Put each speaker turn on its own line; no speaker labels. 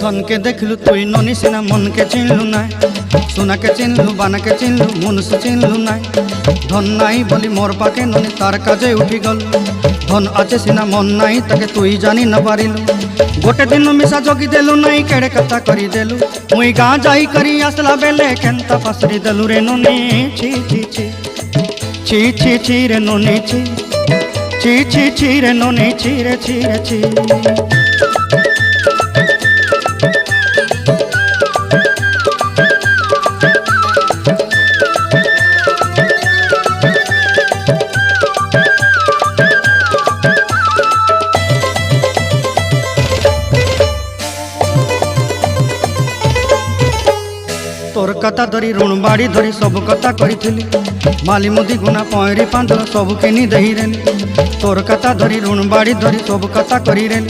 धन के देखलु तुई ननी सिना मन के चिन्हलु ना सोना के चिन्हलु बाना के चिन्हलु मनुष्य चिन्हलु ना धन नाई बोली मोर पाके ननी तार काजे उठी गल धन आचे सिना मन नाई ताके तुई जानी न पारिलु गोटे दिन मिसा जोगी देलु नाई केड़े कथा करी देलु मुई गाँ जाई करी आसला बेले केंता पासरी देलु रे ननी छी छी छी छी छी छी रे ननी छी छी छी छी रे ननी छी रे छी रे छी। तोर कथा धरी ऋण बाड़ी धरी सब कथा करी माली मुदी गुना पहरी पांच सब किनी दही रेली तोर कथा धरी ऋण बाड़ी धरी सब कथा करी रेली।